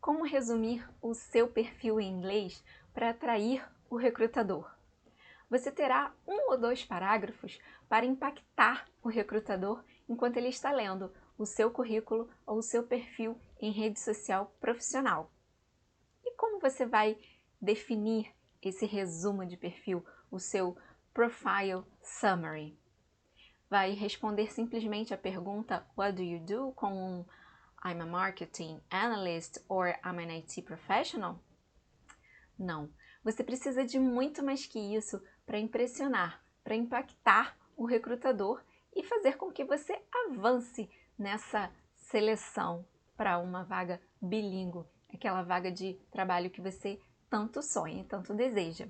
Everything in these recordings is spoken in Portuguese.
Como resumir o seu perfil em inglês para atrair o recrutador? Você terá um ou dois parágrafos para impactar o recrutador enquanto ele está lendo o seu currículo ou o seu perfil em rede social profissional. E como você vai definir esse resumo de perfil, o seu Profile Summary? Vai responder simplesmente a pergunta What do you do? Com um I'm a marketing analyst or I'm an IT professional? Não. Você precisa de muito mais que isso para impressionar, para impactar o recrutador e fazer com que você avance nessa seleção para uma vaga bilíngue, aquela vaga de trabalho que você tanto sonha e tanto deseja.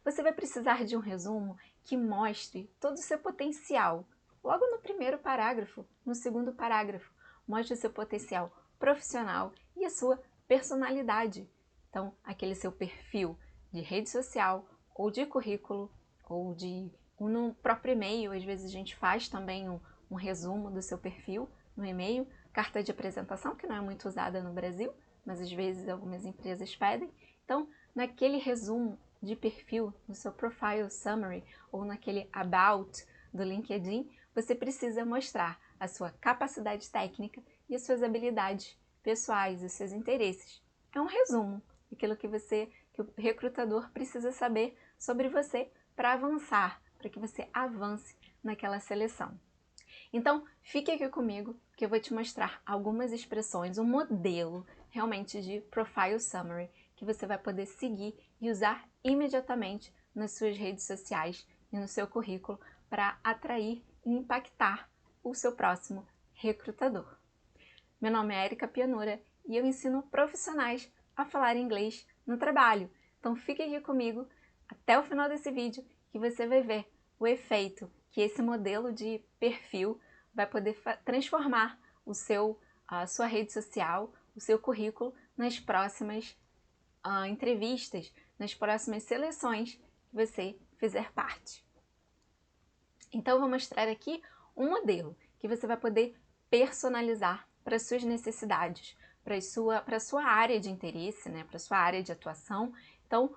Você vai precisar de um resumo que mostre todo o seu potencial. Logo no primeiro parágrafo, no segundo parágrafo, mostre o seu potencial profissional e a sua personalidade. Então, aquele seu perfil de rede social, ou de currículo, ou no próprio e-mail. Às vezes a gente faz também um resumo do seu perfil no e-mail, carta de apresentação, que não é muito usada no Brasil, mas às vezes algumas empresas pedem. Então, naquele resumo de perfil, no seu Profile Summary ou naquele About do LinkedIn, você precisa mostrar a sua capacidade técnica e as suas habilidades pessoais, os seus interesses. É um resumo daquilo que o recrutador precisa saber sobre você para avançar, para que você avance naquela seleção. Então, fique aqui comigo que eu vou te mostrar algumas expressões, um modelo realmente de Profile Summary que você vai poder seguir e usar imediatamente nas suas redes sociais e no seu currículo para atrair e impactar o seu próximo recrutador. Meu nome é Erika Pianura e eu ensino profissionais a falar inglês no trabalho. Então fique aqui comigo até o final desse vídeo que você vai ver o efeito que esse modelo de perfil vai poder transformar a sua rede social, o seu currículo nas próximas entrevistas, nas próximas seleções que você fizer parte. Então eu vou mostrar aqui um modelo que você vai poder personalizar para suas necessidades, para sua área de interesse, né, para sua área de atuação. Então,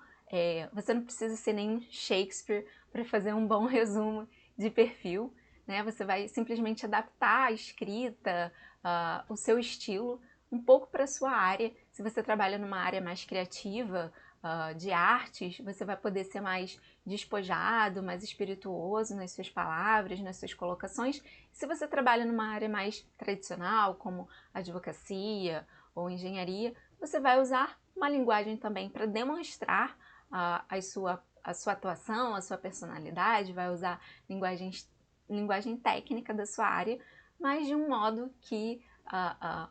você não precisa ser nenhum Shakespeare para fazer um bom resumo de perfil, né? Você vai simplesmente adaptar a escrita, o seu estilo, um pouco para a sua área. Se você trabalha numa área mais criativa, de artes, você vai poder ser mais despojado, mais espirituoso nas suas palavras, nas suas colocações. Se você trabalha numa área mais tradicional, como advocacia ou engenharia, você vai usar uma linguagem também para demonstrar a sua atuação, a sua personalidade, vai usar linguagem técnica da sua área, mas de um modo que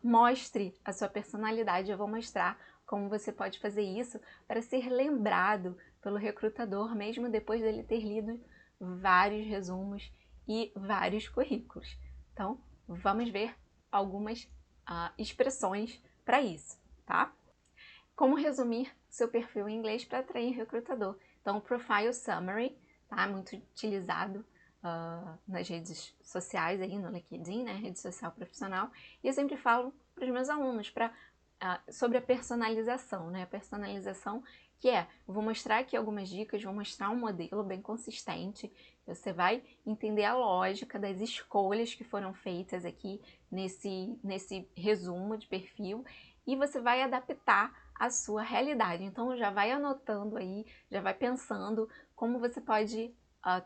mostre a sua personalidade. Eu vou mostrar como você pode fazer isso para ser lembrado pelo recrutador, mesmo depois dele ter lido vários resumos e vários currículos. Então, vamos ver algumas expressões para isso, tá? Como resumir seu perfil em inglês para atrair recrutador? Então, o Profile Summary, tá? Muito utilizado nas redes sociais, aí no LinkedIn, né? Rede social profissional. E eu sempre falo para os meus alunos sobre a personalização, né? A personalização que eu vou mostrar aqui algumas dicas, vou mostrar um modelo bem consistente. Você vai entender a lógica das escolhas que foram feitas aqui nesse resumo de perfil e você vai adaptar a sua realidade. Então já vai anotando aí, já vai pensando como você pode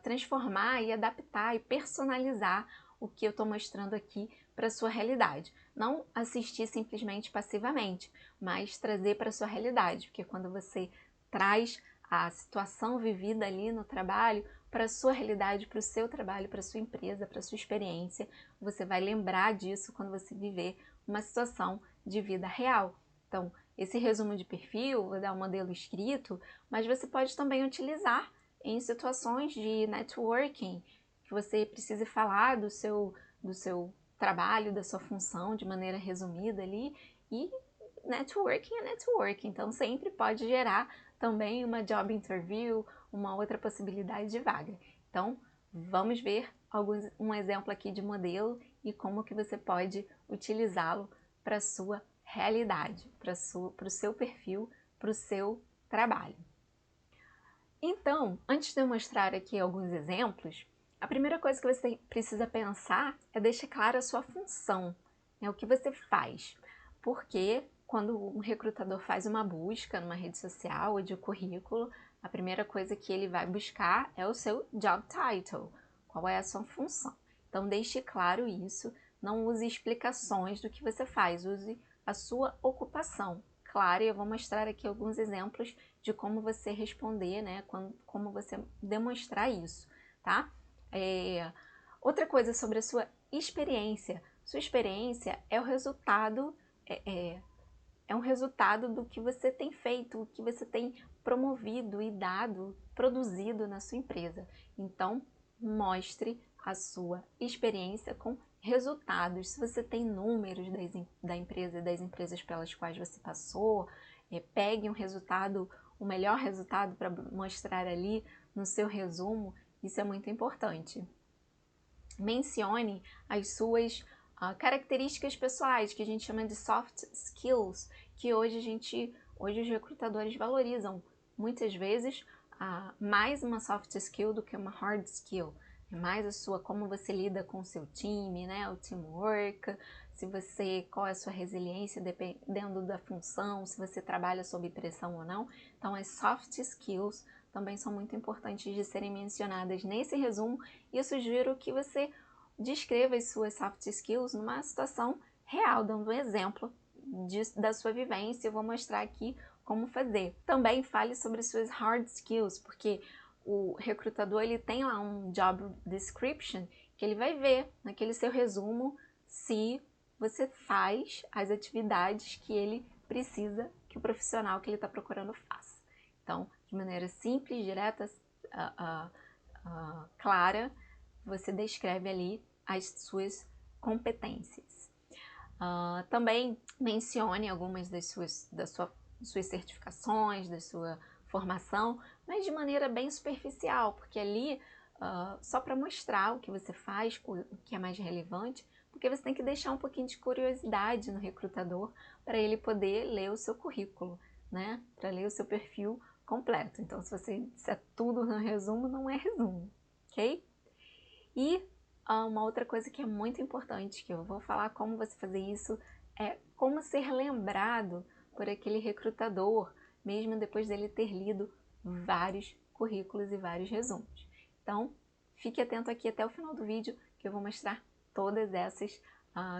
transformar e adaptar e personalizar o que eu estou mostrando aqui para a sua realidade. Não assistir simplesmente passivamente, mas trazer para a sua realidade, porque quando você traz a situação vivida ali no trabalho para a sua realidade, para o seu trabalho, para a sua empresa, para a sua experiência, você vai lembrar disso quando você viver uma situação de vida real. Então, esse resumo de perfil, vou dar um modelo escrito, mas você pode também utilizar em situações de networking, que você precise falar do seu trabalho, da sua função de maneira resumida ali, e networking é networking, então sempre pode gerar também uma job interview, uma outra possibilidade de vaga. Então, vamos ver um exemplo aqui de modelo e como que você pode utilizá-lo para a sua realidade para o seu perfil, para o seu trabalho. Então, antes de eu mostrar aqui alguns exemplos, a primeira coisa que você precisa pensar é deixar clara a sua função, né? O que você faz. Porque quando um recrutador faz uma busca numa rede social ou de currículo, a primeira coisa que ele vai buscar é o seu job title, qual é a sua função. Então deixe claro isso, não use explicações do que você faz, use a sua ocupação. Claro, e eu vou mostrar aqui alguns exemplos de como você responder, né? Como você demonstrar isso, tá? Outra coisa sobre a sua experiência. Sua experiência é o resultado, é um resultado do que você tem feito, o que você tem promovido e produzido na sua empresa. Então, mostre a sua experiência com resultados. Se você tem números da empresa, das empresas pelas quais você passou, pegue um resultado, o melhor resultado para mostrar ali no seu resumo. Isso é muito importante. Mencione as suas características pessoais, que a gente chama de soft skills, que hoje os recrutadores valorizam muitas vezes mais uma soft skill do que uma hard skill. É mais a sua, como você lida com o seu time, né? O teamwork, qual é a sua resiliência dependendo da função, se você trabalha sob pressão ou não. Então, as soft skills também são muito importantes de serem mencionadas nesse resumo, e eu sugiro que você descreva as suas soft skills numa situação real, dando um exemplo da sua vivência. Eu vou mostrar aqui como fazer. Também fale sobre suas hard skills, porque o recrutador ele tem lá um job description que ele vai ver naquele seu resumo se você faz as atividades que ele precisa que o profissional que ele está procurando faça. Então, de maneira simples, direta, clara, você descreve ali as suas competências. Também mencione algumas das suas certificações, da sua formação, mas de maneira bem superficial, porque ali só para mostrar o que você faz, o que é mais relevante, porque você tem que deixar um pouquinho de curiosidade no recrutador para ele poder ler o seu currículo, né? Para ler o seu perfil completo. Então, se você disser tudo no resumo, não é resumo, ok? E uma outra coisa que é muito importante, que eu vou falar como você fazer isso, é como ser lembrado por aquele recrutador, mesmo depois dele ter lido vários currículos e vários resumos. Então, fique atento aqui até o final do vídeo, que eu vou mostrar todas essas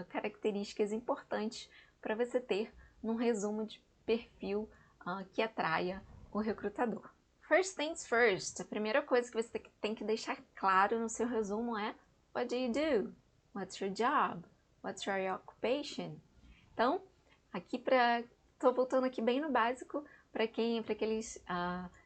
características importantes para você ter num resumo de perfil que atraia o recrutador. First things first, a primeira coisa que você tem que deixar claro no seu resumo é what do you do? What's your job? What's your occupation? Então, tô voltando aqui bem no básico para aqueles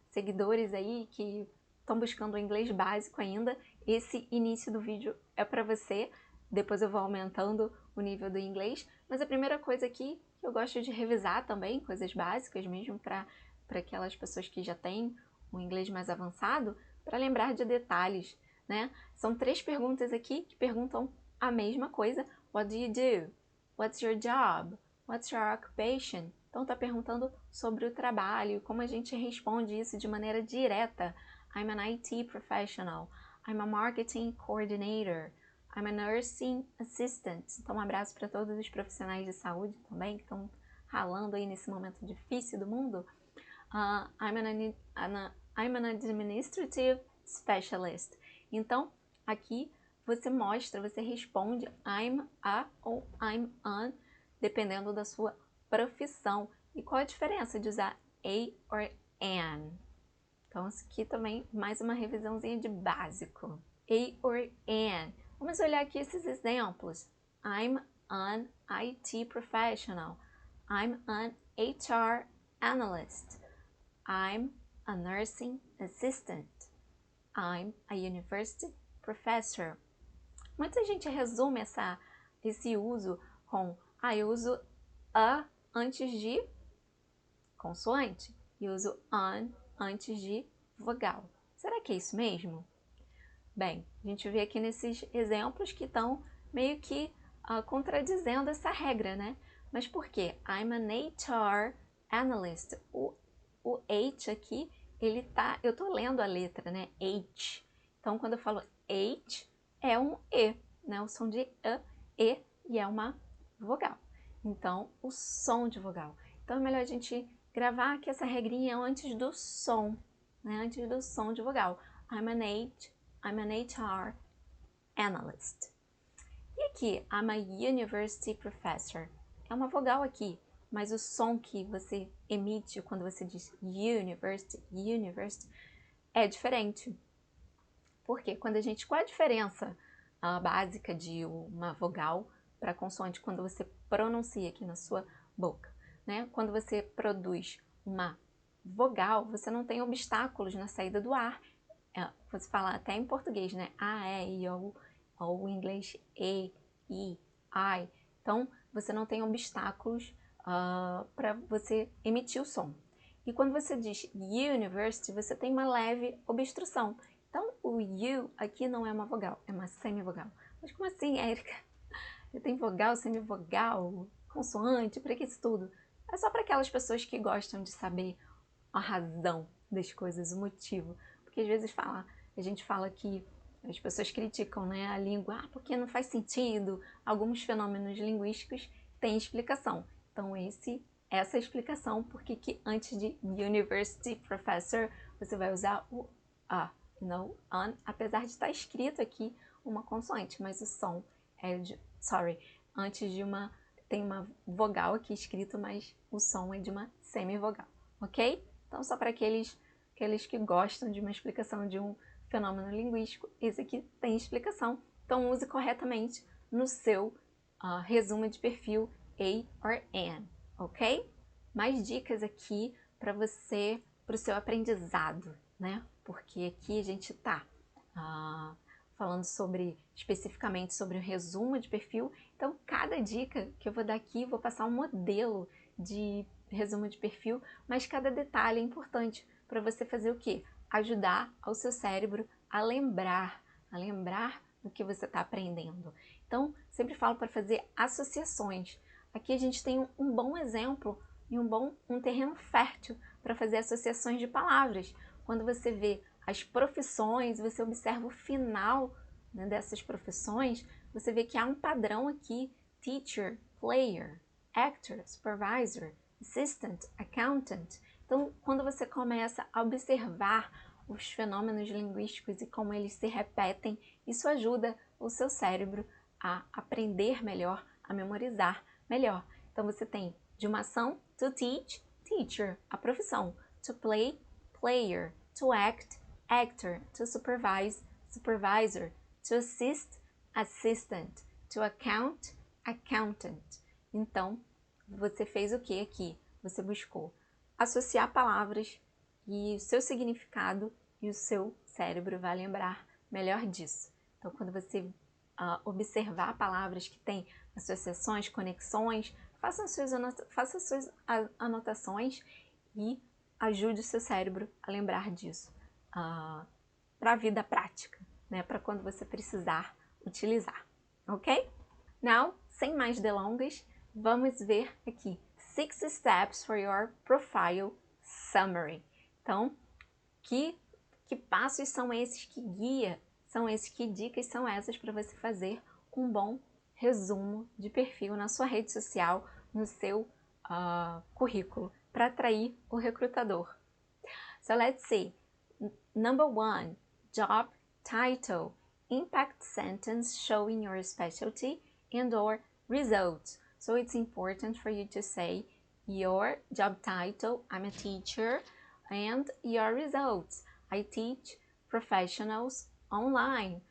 seguidores aí que estão buscando o inglês básico ainda. Esse início do vídeo é para você. Depois eu vou aumentando o nível do inglês. Mas a primeira coisa aqui que eu gosto de revisar também, coisas básicas mesmo para aquelas pessoas que já têm um inglês mais avançado, para lembrar de detalhes, né? São 3 perguntas aqui que perguntam a mesma coisa. What do you do? What's your job? What's your occupation? Então tá perguntando sobre o trabalho, como a gente responde isso de maneira direta. I'm an IT professional. I'm a marketing coordinator. I'm a nursing assistant. Então um abraço para todos os profissionais de saúde também que estão ralando aí nesse momento difícil do mundo. I'm an administrative specialist. Então, aqui você responde I'm a ou I'm an, dependendo da sua profissão. E qual a diferença de usar a or an? Então, isso aqui também, mais uma revisãozinha de básico. A or an. Vamos olhar aqui esses exemplos. I'm an IT professional. I'm an HR analyst. I'm a nursing assistant. I'm a university professor. Muita gente resume esse uso com eu uso a antes de consoante e uso an antes de vogal. Será que é isso mesmo? Bem, a gente vê aqui nesses exemplos que estão meio que contradizendo essa regra, né? Mas por quê? I'm an HR analyst. O H aqui, eu tô lendo a letra, né? H. Então, quando eu falo H, é um E, né? O som de E, e é uma vogal. Então, o som de vogal. Então, é melhor a gente gravar aqui essa regrinha antes do som, né? Antes do som de vogal. I'm an HR analyst. E aqui, I'm a university professor. É uma vogal aqui, mas o som que você emite quando você diz university, é diferente. Por quê? Qual é a diferença básica de uma vogal para consoante quando você pronuncia aqui na sua boca, né? Quando você produz uma vogal, você não tem obstáculos na saída do ar. Você fala até em português, né? A, E, I, O, ou em inglês E, I, I. Então, você não tem obstáculos para você emitir o som. E quando você diz university, você tem uma leve obstrução. Então, o U aqui não é uma vogal, é uma semivogal. Mas como assim, Érica? Tem vogal, semivogal, consoante, para que isso tudo? É só para aquelas pessoas que gostam de saber a razão das coisas, o motivo. Porque às vezes a gente fala que as pessoas criticam, né, a língua, porque não faz sentido. Alguns fenômenos linguísticos têm explicação. Então essa é a explicação porque que antes de university professor você vai usar o a, não an, apesar de estar escrito aqui uma consoante, mas o som é de, antes de tem uma vogal aqui escrito, mas o som é de uma semivogal, ok? Então, só para aqueles que gostam de uma explicação de um fenômeno linguístico, esse aqui tem explicação. Então, use corretamente no seu resumo de perfil A or An, ok? Mais dicas aqui para você, para o seu aprendizado, né? Porque aqui a gente está falando especificamente sobre o resumo de perfil. Então, cada dica que eu vou dar aqui, vou passar um modelo de resumo de perfil, mas cada detalhe é importante para você fazer o quê? Ajudar ao seu cérebro a lembrar do que você está aprendendo. Então, sempre falo para fazer associações. Aqui a gente tem um bom exemplo e um terreno fértil para fazer associações de palavras. Quando você vê as profissões, você observa o final, né, dessas profissões, você vê que há um padrão aqui: teacher, player, actor, supervisor, assistant, accountant. Então, quando você começa a observar os fenômenos linguísticos e como eles se repetem, isso ajuda o seu cérebro a aprender melhor, a memorizar melhor. Então, você tem de uma ação, to teach, teacher, a profissão, to play, player, to act, actor, to supervise, supervisor, to assist, assistant, to account, accountant. Então, você fez o que aqui? Você buscou associar palavras e o seu significado, e o seu cérebro vai lembrar melhor disso. Então, quando você observar palavras que têm associações, conexões, faça suas anotações e ajude o seu cérebro a lembrar disso para a vida prática, né? Para quando você precisar utilizar, ok? Now, sem mais delongas, vamos ver aqui 6 steps for your profile summary. Então, que passos são esses, que guia são esses, que dicas são essas para você fazer um bom resumo de perfil na sua rede social, no seu currículo, para atrair o recrutador. So let's see. Number 1, job title, impact sentence showing your specialty and or results. So it's important for you to say your job title, I'm a teacher, and your results. I teach professionals online.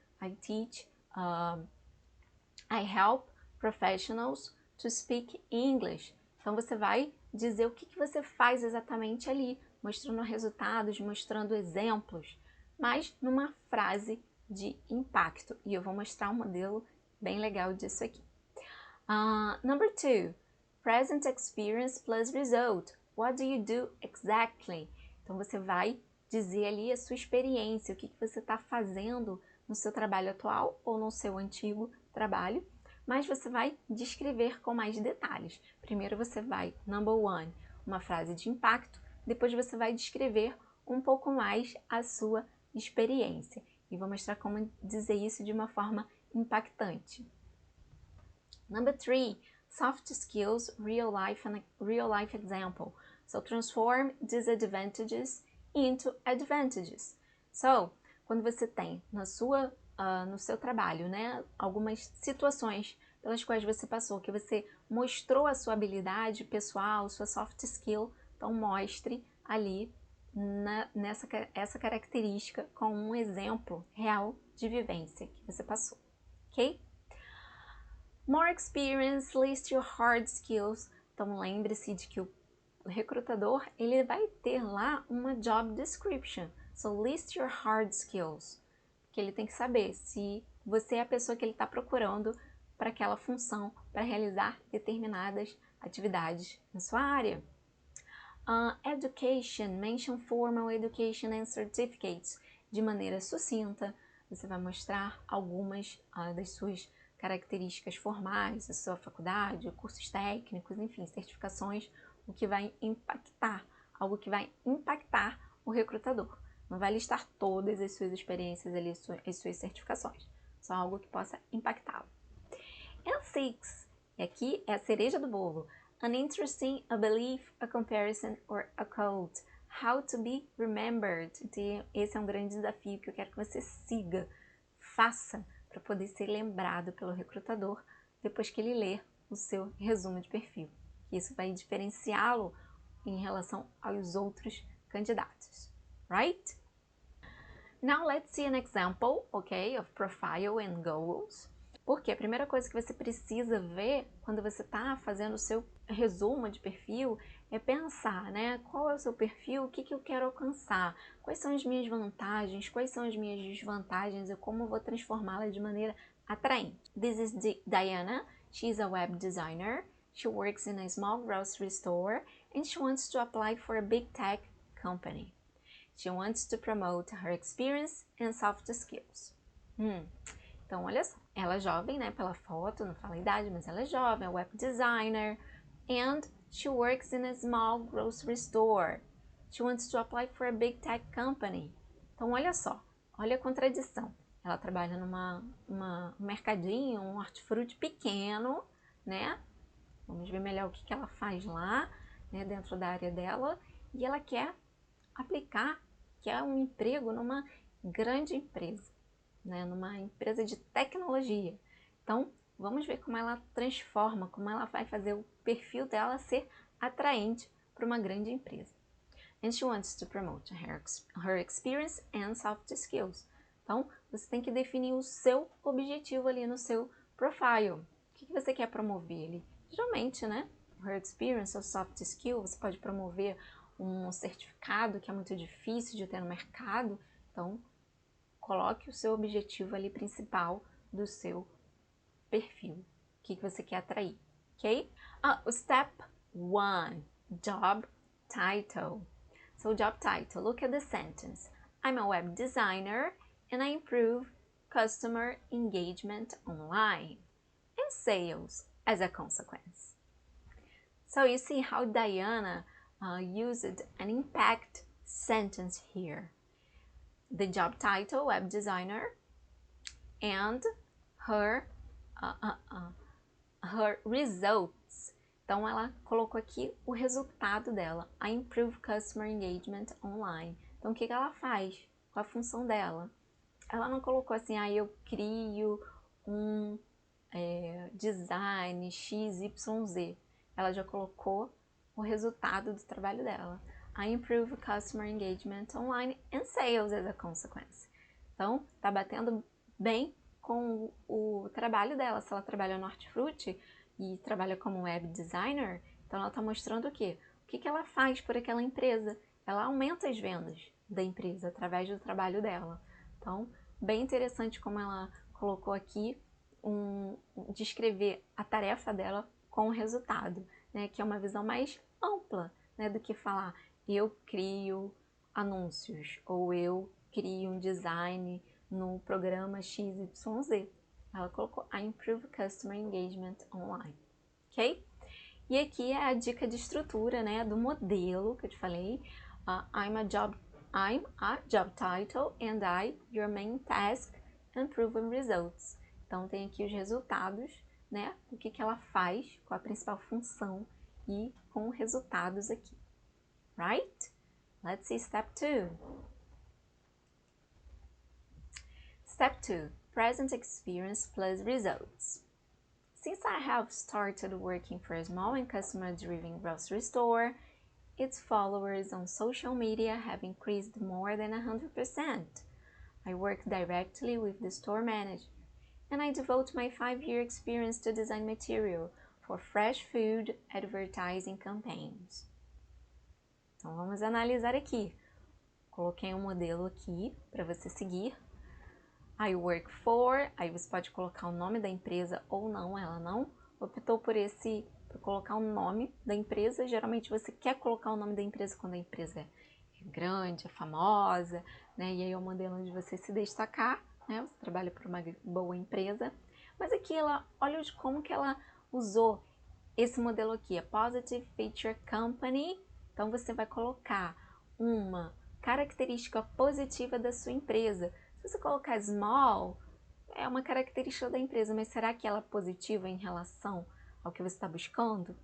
I help professionals to speak English. Então você vai dizer o que você faz exatamente ali, mostrando resultados, mostrando exemplos, mas numa frase de impacto. E eu vou mostrar um modelo bem legal disso aqui. Number 2, present experience plus result. What do you do exactly? Então você vai dizer ali a sua experiência, o que você está fazendo no seu trabalho atual ou no seu antigo trabalho, mas você vai descrever com mais detalhes. Primeiro você vai, number one, uma frase de impacto, depois você vai descrever um pouco mais a sua experiência. E vou mostrar como dizer isso de uma forma impactante. Number three, soft skills, real life example. So transform disadvantages into advantages. So, quando você tem no seu trabalho, né, algumas situações pelas quais você passou, que você mostrou a sua habilidade pessoal, sua soft skill, então mostre ali essa característica com um exemplo real de vivência que você passou, ok? More experience, list your hard skills. Então lembre-se de que o recrutador ele vai ter lá uma job description. So list your hard skills. Que ele tem que saber se você é a pessoa que ele está procurando para aquela função, para realizar determinadas atividades na sua área. Education, mention formal education and certificates. De maneira sucinta, você vai mostrar algumas das suas características formais, da sua faculdade, cursos técnicos, enfim, certificações, o que vai impactar, algo que vai impactar o recrutador. Não vai listar todas as suas experiências ali, as suas certificações, só algo que possa impactá-lo. And six, e aqui é a cereja do bolo. An interesting, a belief, a comparison or a quote. How to be remembered. Esse é um grande desafio que eu quero que você siga, faça, para poder ser lembrado pelo recrutador depois que ele ler o seu resumo de perfil. Isso vai diferenciá-lo em relação aos outros candidatos, right? Now let's see an example, okay, of profile and goals. Porque a primeira coisa que você precisa ver quando você está fazendo o seu resumo de perfil é pensar, né? Qual é o seu perfil, o que eu quero alcançar, quais são as minhas vantagens, quais são as minhas desvantagens e como eu vou transformá-la de maneira atraente. This is Diana, she's a web designer, she works in a small grocery store and she wants to apply for a big tech company. She wants to promote her experience and soft skills. Então, olha só, ela é jovem, né, pela foto, não fala a idade, mas ela é jovem, é web designer, and she works in a small grocery store. She wants to apply for a big tech company. Então, olha só, olha a contradição. Ela trabalha um mercadinho, um hortifruti pequeno, né? Vamos ver melhor o que ela faz lá, né, dentro da área dela, e ela quer aplicar, quer um emprego numa grande empresa. Né, numa empresa de tecnologia. Então, vamos ver como ela transforma, como ela vai fazer o perfil dela ser atraente para uma grande empresa. And she wants to promote her experience and soft skills. Então, você tem que definir o seu objetivo ali no seu profile. O que você quer promover ali? Geralmente, né? Her experience ou soft skill, você pode promover um certificado que é muito difícil de ter no mercado. Então, coloque o seu objetivo ali principal do seu perfil. O que você quer atrair, ok? Step 1, job title. So job title, look at the sentence. I'm a web designer and I improve customer engagement online and sales as a consequence. So you see how Diana used an impact sentence here. The job title, web designer, and her results. Então, ela colocou aqui o resultado dela, I improve customer engagement online. Então, o que ela faz? Qual a função dela? Ela não colocou assim, eu crio um design XYZ. Ela já colocou o resultado do trabalho dela. I improve customer engagement online and sales as a consequence. Então, tá batendo bem com o trabalho dela. Se ela trabalha no Hortifruti e trabalha como web designer, então ela tá mostrando o quê? O que ela faz por aquela empresa. Ela aumenta as vendas da empresa através do trabalho dela. Então, bem interessante como ela colocou aqui descrever a tarefa dela com o resultado, né? Que é uma visão mais ampla, né, do que falar eu crio anúncios ou eu crio um design no programa XYZ. Ela colocou I improve customer engagement online, ok? E aqui é a dica de estrutura, né, do modelo que eu te falei. I'm a job title and your main task, and proven results. Então tem aqui os resultados, né, o que ela faz, qual a principal função e com resultados aqui, right? Let's see step 2. Step 2, present experience plus results. Since I have started working for a small and customer-driven grocery store, its followers on social media have increased more than 100%. I work directly with the store manager, and I devote my 5-year experience to design material for fresh food advertising campaigns. Então vamos analisar aqui. Coloquei um modelo aqui para você seguir. I work for, aí você pode colocar o nome da empresa ou não, ela não optou por colocar o nome da empresa. Geralmente você quer colocar o nome da empresa quando a empresa é grande, é famosa, né? E aí é o modelo de você se destacar, né? Você trabalha por uma boa empresa. Mas aqui olha como que ela usou esse modelo aqui, a Positive Feature Company. Então você vai colocar uma característica positiva da sua empresa. Se você colocar small, é uma característica da empresa, mas será que ela é positiva em relação ao que você está buscando?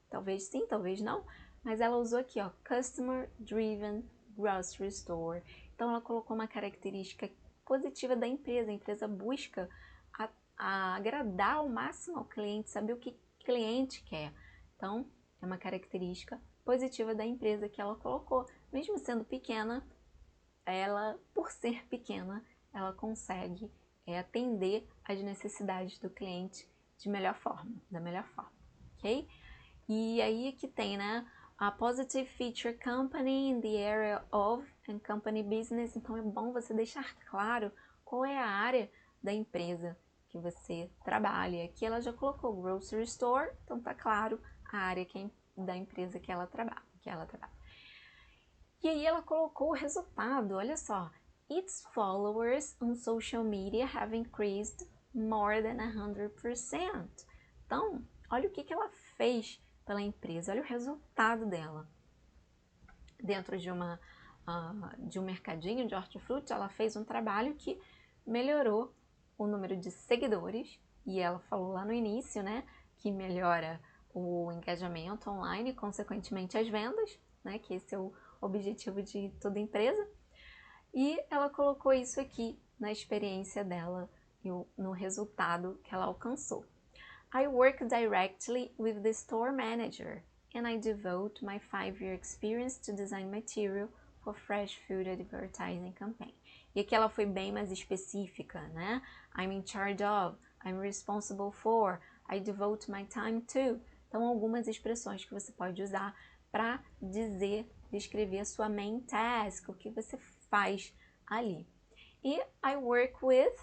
Talvez sim, talvez não, mas ela usou aqui, ó, Customer Driven Grocery Store. Então ela colocou uma característica positiva da empresa. A empresa busca agradar ao máximo ao cliente, saber o que o cliente quer. Então é uma característica positiva da empresa que ela colocou. Mesmo sendo pequena, ela, por ser pequena, ela consegue atender às necessidades do cliente da melhor forma, ok? E aí aqui tem, né, a Positive Feature Company in the area of and company business. Então é bom você deixar claro qual é a área da empresa que você trabalha. Aqui ela já colocou Grocery Store, então tá claro a área da empresa que ela trabalha. E aí ela colocou o resultado, olha só. Its followers on social media have increased more than 100%. Então, olha o que ela fez pela empresa, olha o resultado dela. Dentro de um mercadinho de hortifruti, ela fez um trabalho que melhorou o número de seguidores, e ela falou lá no início, né, que melhora o engajamento online e, consequentemente, as vendas, né, que esse é o objetivo de toda empresa. E ela colocou isso aqui na experiência dela e no resultado que ela alcançou. I work directly with the store manager and I devote my 5-year experience to design material for fresh food advertising campaign. E aqui ela foi bem mais específica, né? I'm in charge of, I'm responsible for, I devote my time to. Então, algumas expressões que você pode usar para descrever a sua main task, o que você faz ali. E I work with,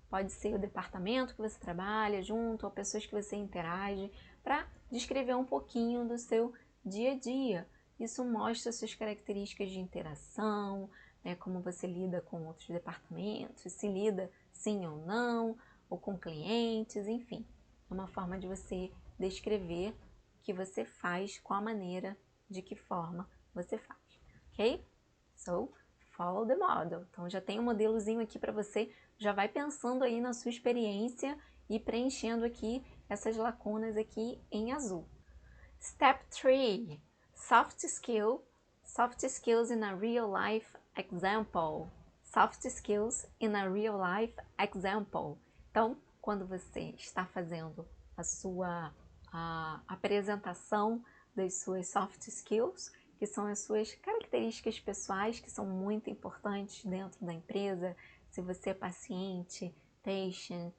pode ser o departamento que você trabalha junto, ou pessoas que você interage, para descrever um pouquinho do seu dia a dia. Isso mostra suas características de interação, né, como você lida com outros departamentos, se lida sim ou não, ou com clientes, enfim. É uma forma de você descrever o que você faz, qual a maneira, de que forma você faz, ok? So, follow the model. Então, já tem um modelozinho aqui para você, já vai pensando aí na sua experiência e preenchendo aqui essas lacunas aqui em azul. Step 3, soft skills in a real life example. Soft skills in a real life example. Então, quando você está fazendo a apresentação das suas soft skills, que são as suas características pessoais, que são muito importantes dentro da empresa. Se você é paciente, patient,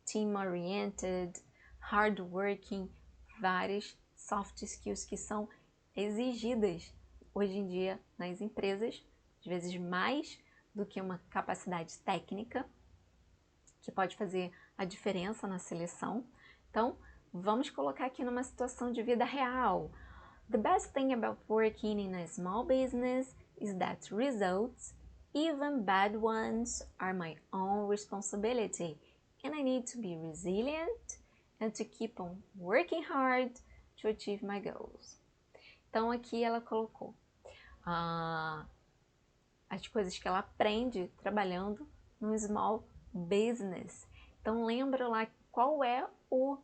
team-oriented, hardworking, várias soft skills que são exigidas hoje em dia nas empresas, às vezes mais do que uma capacidade técnica, que pode fazer a diferença na seleção. Então, vamos colocar aqui numa situação de vida real. The best thing about working in a small business is that results Even bad ones are my own responsibility, and I need to be resilient and to keep on working hard to achieve my goals. Então aqui ela colocou as coisas que ela aprende trabalhando no small business. Então lembra lá qual é o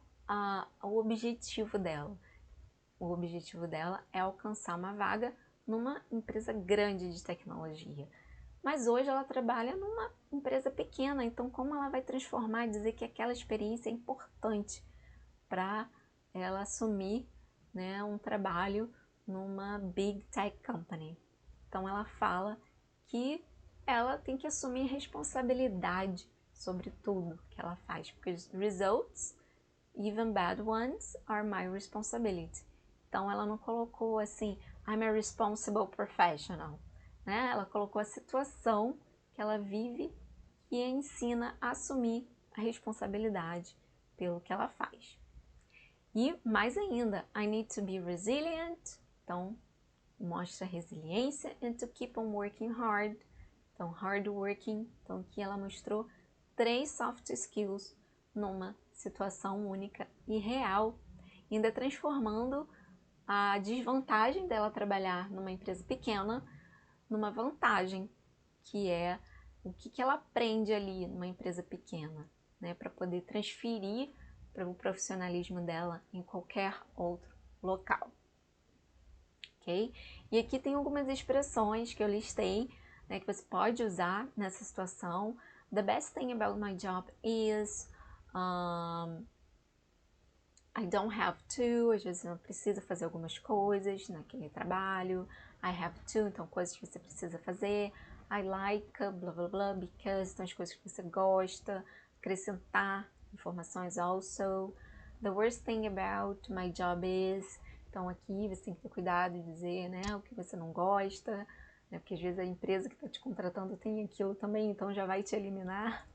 objetivo dela. O objetivo dela é alcançar uma vaga numa empresa grande de tecnologia. Mas hoje ela trabalha numa empresa pequena, então como ela vai transformar e dizer que aquela experiência é importante para ela assumir, né, um trabalho numa big tech company. Então ela fala que ela tem que assumir responsabilidade sobre tudo que ela faz, porque os results, even bad ones, are my responsibility. Então ela não colocou assim, I'm a responsible professional, né? Ela colocou a situação que ela vive e ensina a assumir a responsabilidade pelo que ela faz. E mais ainda, I need to be resilient, então mostra resiliência, and to keep on working hard, então hard working, então aqui ela mostrou 3 soft skills numa situação única e real, ainda transformando a desvantagem dela trabalhar numa empresa pequena numa vantagem, que é o que ela aprende ali numa empresa pequena, né, para poder transferir para o profissionalismo dela em qualquer outro local. Ok? E aqui tem algumas expressões que eu listei, né, que você pode usar nessa situação. The best thing about my job is I don't have to, às vezes não precisa fazer algumas coisas naquele trabalho. I have to, então coisas que você precisa fazer. I like, blá blá blá, because, então as coisas que você gosta. Acrescentar informações also. The worst thing about my job is, então aqui você tem que ter cuidado de dizer, né, o que você não gosta, né, porque às vezes a empresa que está te contratando tem aquilo também, então já vai te eliminar.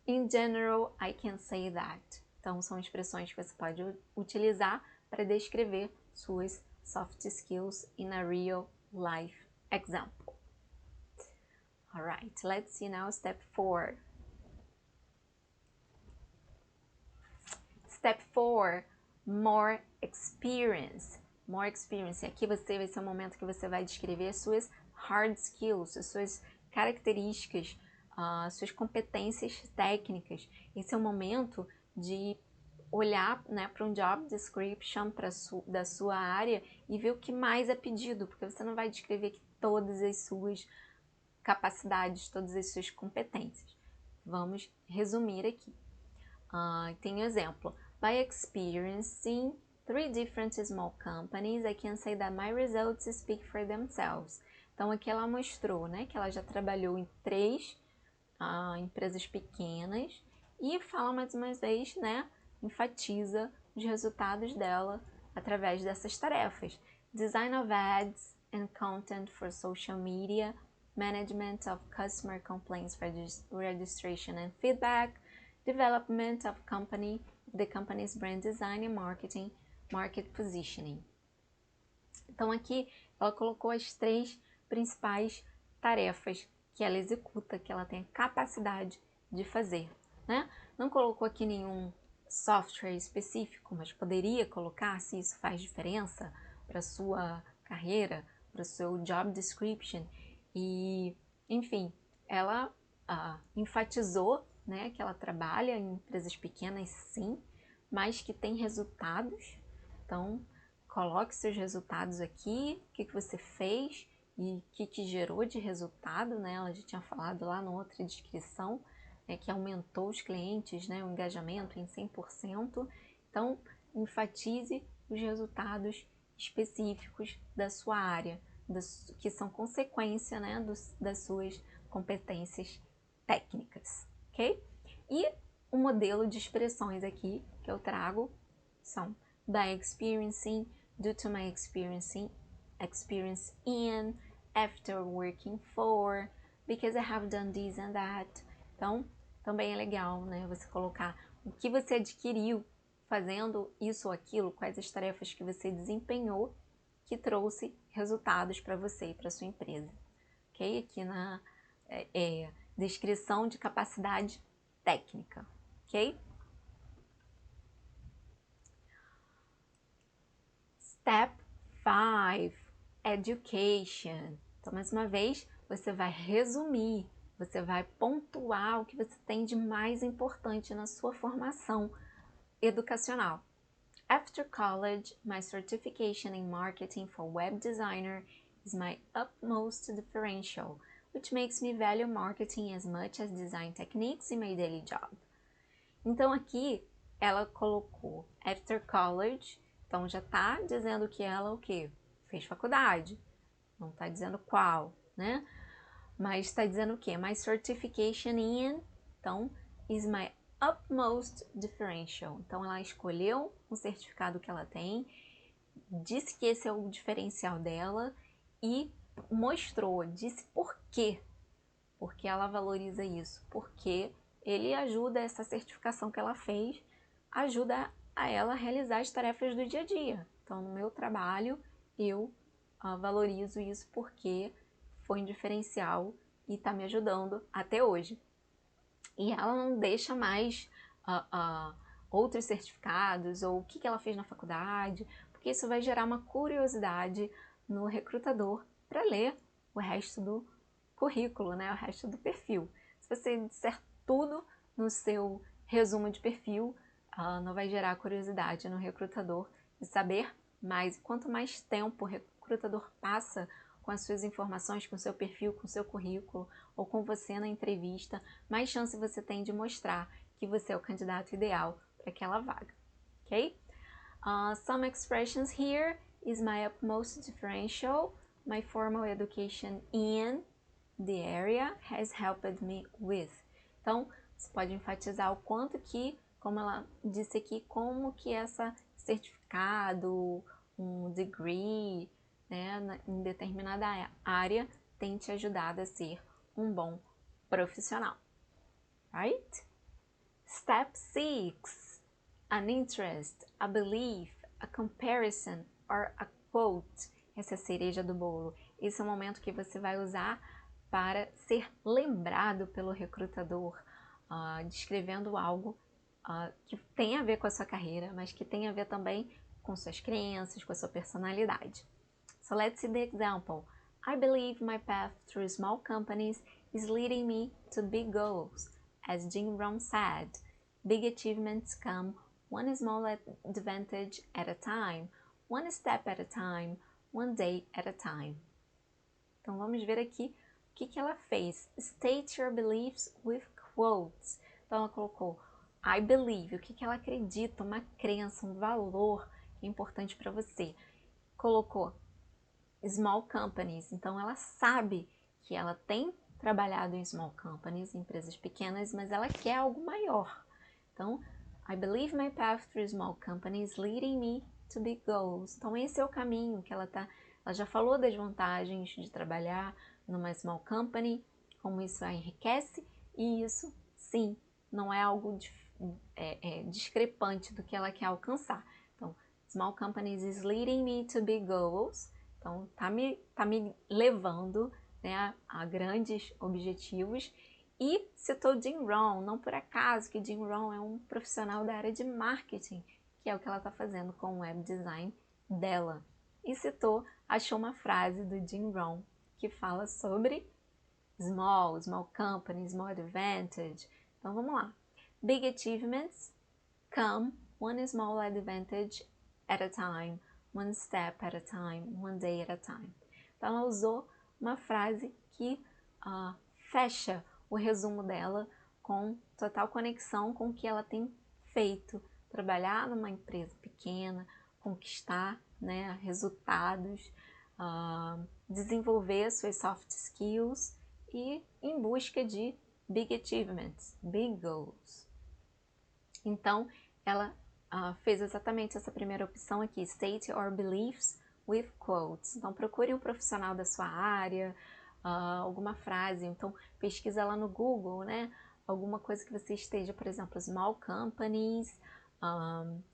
In general, I can say that. Então, são expressões que você pode utilizar para descrever suas soft skills in a real life example. Alright, let's see now step 4. Step 4, more experience. More experience. E aqui vai ser o momento que você vai descrever as suas hard skills, as suas características, suas competências técnicas. Esse é o momento de olhar, né, para um job description da sua área e ver o que mais é pedido, porque você não vai descrever aqui todas as suas capacidades, todas as suas competências. Vamos resumir aqui. Tem um exemplo. By experiencing 3 different small companies, I can say that my results speak for themselves. Então aqui ela mostrou, né, que ela já trabalhou em 3 empresas pequenas e fala mais uma vez, né, enfatiza os resultados dela através dessas tarefas. Design of ads and content for social media, management of customer complaints registration and feedback, development of the company's brand design and market positioning. Então aqui ela colocou as 3 principais tarefas que ela executa, que ela tem a capacidade de fazer, né? Não colocou aqui nenhum software específico, mas poderia colocar se isso faz diferença para sua carreira, para o seu job description. E, enfim, ela enfatizou, né, que ela trabalha em empresas pequenas, sim, mas que tem resultados. Então, coloque seus resultados aqui, o que você fez e o que gerou de resultado, né? Ela já tinha falado lá na outra descrição, né, que aumentou os clientes, né, o engajamento em 100%. Então, enfatize os resultados específicos da sua área, que são consequência, né, das suas competências técnicas, ok? E o modelo de expressões aqui que eu trago são by experiencing, due to my experience in, after working for, because I have done this and that. Então, também é legal, né, você colocar o que você adquiriu fazendo isso ou aquilo, quais as tarefas que você desempenhou que trouxe resultados para você e para sua empresa. ok? Aqui na descrição de capacidade técnica, ok? Step 5, Education. Então, mais uma vez, você vai resumir, você vai pontuar o que você tem de mais importante na sua formação educacional. After college, my certification in marketing for web designer is my utmost differential, which makes me value marketing as much as design techniques in my daily job. Então aqui ela colocou after college, então já tá dizendo que ela o quê? Fez faculdade. Não tá dizendo qual, né? Mas está dizendo o quê? My certification in, então, is my utmost differential. Então, ela escolheu um certificado que ela tem, disse que esse é o diferencial dela e mostrou, disse por quê. Porque ela valoriza isso. Porque ele ajuda, essa certificação que ela fez, ajuda a ela a realizar as tarefas do dia a dia. Então, no meu trabalho, eu valorizo isso porque foi um diferencial e está me ajudando até hoje. E ela não deixa mais outros certificados ou o que ela fez na faculdade, porque isso vai gerar uma curiosidade no recrutador para ler o resto do currículo, né? O resto do perfil. Se você disser tudo no seu resumo de perfil, não vai gerar curiosidade no recrutador de saber mais. Quanto mais tempo o recrutador passa com as suas informações, com o seu perfil, com o seu currículo ou com você na entrevista, mais chance você tem de mostrar que você é o candidato ideal para aquela vaga, ok? Some expressions here is my utmost differential. My formal education in the area has helped me with. Então, você pode enfatizar o quanto que, como ela disse aqui, como que essa certificado, um degree, né, em determinada área tem te ajudado a ser um bom profissional. Right? Step 6. An interest, a belief, a comparison or a quote. Essa é a cereja do bolo. Esse é o momento que você vai usar para ser lembrado pelo recrutador, descrevendo algo que tem a ver com a sua carreira, mas que tem a ver também com suas crenças, com a sua personalidade. So let's see the example. I believe my path through small companies is leading me to big goals. As Jim Rohn said, big achievements come one small advantage at a time, one step at a time, one day at a time. Então vamos ver aqui o que ela fez. State your beliefs with quotes. Então ela colocou I believe, o que ela acredita, uma crença, um valor que é importante para você. Colocou small companies, então ela sabe que ela tem trabalhado em small companies, empresas pequenas, mas ela quer algo maior. Então, I believe my path through small companies leading me to big goals. Então esse é o caminho que ela já falou das vantagens de trabalhar numa small company, como isso a enriquece, e isso, sim, não é algo discrepante do que ela quer alcançar. Então, small companies is leading me to big goals. Então, tá me levando, né, a grandes objetivos. E citou Jim Rohn, não por acaso que Jim Rohn é um profissional da área de marketing, que é o que ela está fazendo com o web design dela. E achou uma frase do Jim Rohn que fala sobre small company, small advantage. Então vamos lá. Big achievements come one small advantage at a time, one step at a time, one day at a time. Então ela usou uma frase que fecha o resumo dela com total conexão com o que ela tem feito. Trabalhar numa empresa pequena, conquistar, né, resultados, desenvolver suas soft skills e em busca de big achievements, big goals. Então, ela fez exatamente essa primeira opção aqui, state your beliefs with quotes. Então, procure um profissional da sua área, alguma frase, então pesquisa lá no Google, né? Alguma coisa que você esteja, por exemplo, small companies,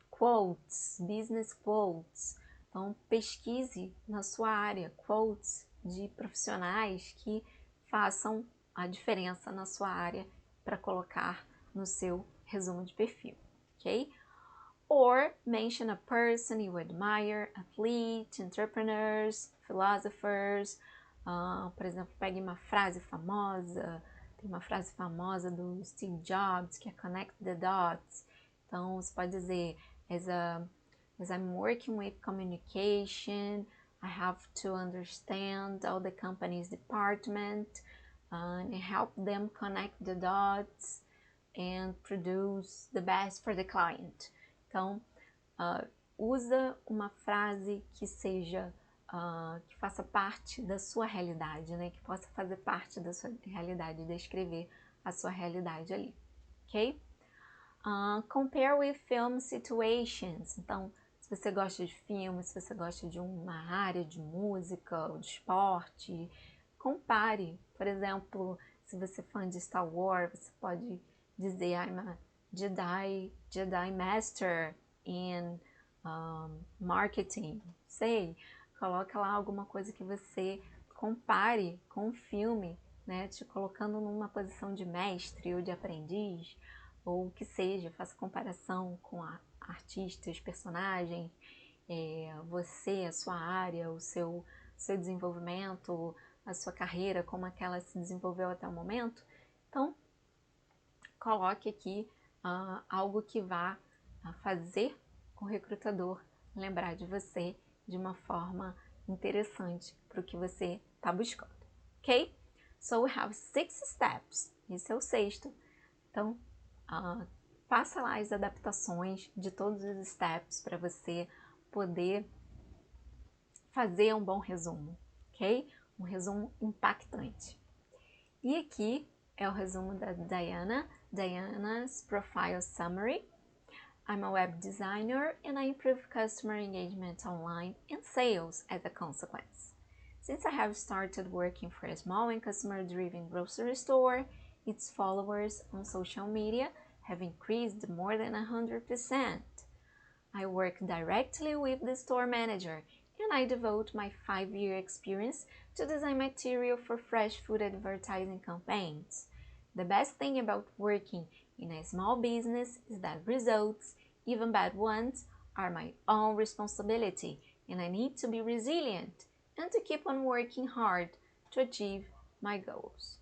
quotes, business quotes. Então, pesquise na sua área quotes de profissionais que façam a diferença na sua área para colocar no seu resumo de perfil, ok? Or mention a person you admire, athletes, entrepreneurs, philosophers. Por exemplo, pegue uma frase famosa. Tem uma frase famosa do Steve Jobs, que é Connect the Dots. Então, você pode dizer, as I'm working with communication, I have to understand all the company's department and help them connect the dots and produce the best for the client. Então, usa uma frase que seja, que faça parte da sua realidade, né? Que possa fazer parte da sua realidade, descrever a sua realidade ali, ok? Compare with film situations. Então, se você gosta de filme, se você gosta de uma área de música ou de esporte, compare. Por exemplo, se você é fã de Star Wars, você pode dizer I'm a Jedi Master in marketing. Sei, coloca lá alguma coisa que você compare com o filme, né? Te colocando numa posição de mestre ou de aprendiz, ou o que seja, faça comparação com artistas, personagens, você, a sua área, o seu desenvolvimento, a sua carreira, como aquela se desenvolveu até o momento. Então, coloque aqui algo que vá fazer o recrutador lembrar de você de uma forma interessante para o que você está buscando, ok? So we have 6 steps, esse é o 6º. Então, faça lá as adaptações de todos os steps para você poder fazer um bom resumo, ok? Um resumo impactante. E aqui é o resumo da Diana's Profile Summary. I'm a web designer and I improve customer engagement online and sales as a consequence. Since I have started working for a small and customer-driven grocery store, its followers on social media have increased more than 100%. I work directly with the store manager and I devote my 5-year experience to design material for fresh food advertising campaigns. The best thing about working in a small business is that results, even bad ones, are my own responsibility and I need to be resilient and to keep on working hard to achieve my goals.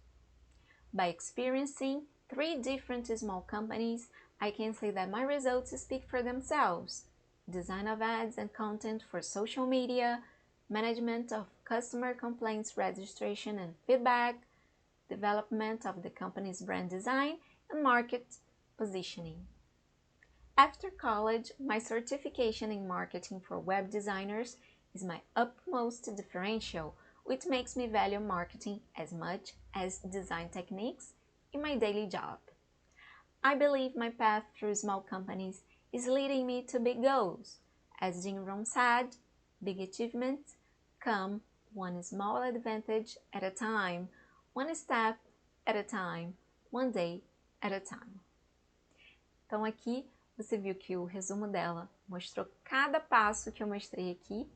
By experiencing 3 different small companies, I can say that my results speak for themselves. Design of ads and content for social media, management of customer complaints registration and feedback, development of the company's brand design, and market positioning. After college, my certification in marketing for web designers is my utmost differential, which makes me value marketing as much as design techniques in my daily job. I believe my path through small companies is leading me to big goals. As Jim Rohn said, big achievements come one small advantage at a time, one step at a time, one day at a time. Então aqui você viu que o resumo dela mostrou cada passo que eu mostrei aqui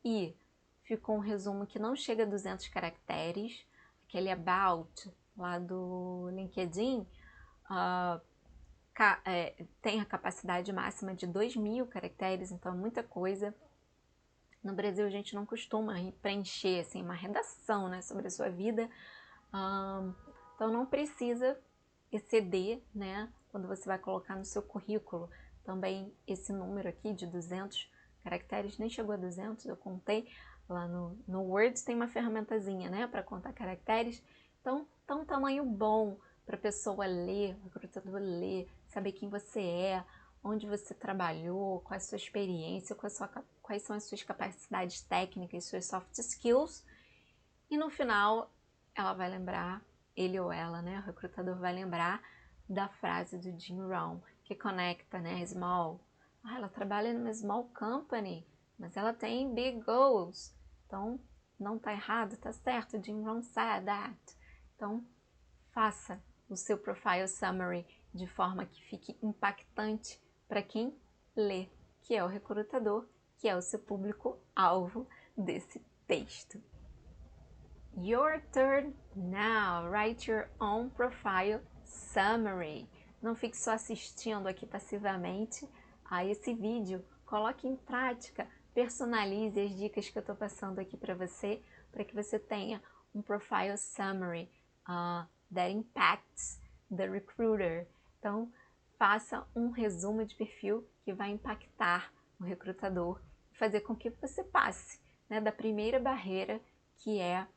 e ficou um resumo que não chega a 200 caracteres. Aquele about lá do LinkedIn tem a capacidade máxima de 2.000 caracteres, então é muita coisa. No Brasil a gente não costuma preencher assim, uma redação, né, sobre a sua vida, então não precisa exceder, né, quando você vai colocar no seu currículo. Também esse número aqui de 200 caracteres, nem chegou a 200, eu contei. Lá no Word tem uma ferramentazinha, né, para contar caracteres. Então, tá um tamanho bom para a pessoa ler, o recrutador ler, saber quem você é, onde você trabalhou, qual é a sua experiência, quais são as suas capacidades técnicas, suas soft skills. E no final, ela vai lembrar, ele ou ela, né, o recrutador vai lembrar da frase do Jim Rohn, que conecta, né, small. Ela trabalha numa small company, mas ela tem big goals. Então, não tá errado, tá certo, Jim Rohn said that. Então, faça o seu profile summary de forma que fique impactante para quem lê, que é o recrutador, que é o seu público-alvo desse texto. Your turn now. Write your own profile summary. Não fique só assistindo aqui passivamente a esse vídeo. Coloque em prática, personalize as dicas que eu estou passando aqui para que você tenha um profile summary that impacts the recruiter. Então, faça um resumo de perfil que vai impactar o recrutador e fazer com que você passe, né, da primeira barreira, que é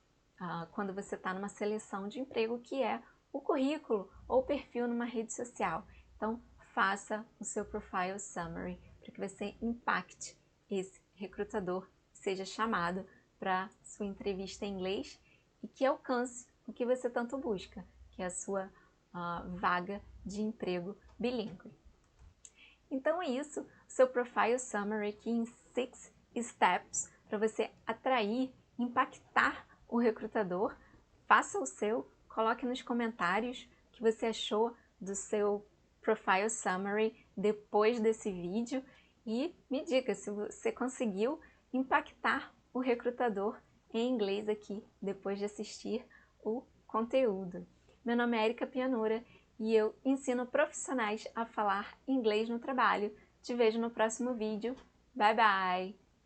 quando você está numa seleção de emprego, que é o currículo ou o perfil numa rede social. Então, faça o seu profile summary para que você impacte esse recrutador, seja chamado para sua entrevista em inglês e que alcance o que você tanto busca, que é a sua vaga de emprego bilíngue. Então é isso, seu profile summary aqui em 6 steps para você atrair, impactar o recrutador. Faça o seu, coloque nos comentários o que você achou do seu profile summary depois desse vídeo e me diga se você conseguiu impactar o recrutador em inglês aqui depois de assistir o conteúdo. Meu nome é Erika Pianura e eu ensino profissionais a falar inglês no trabalho. Te vejo no próximo vídeo. Bye, bye!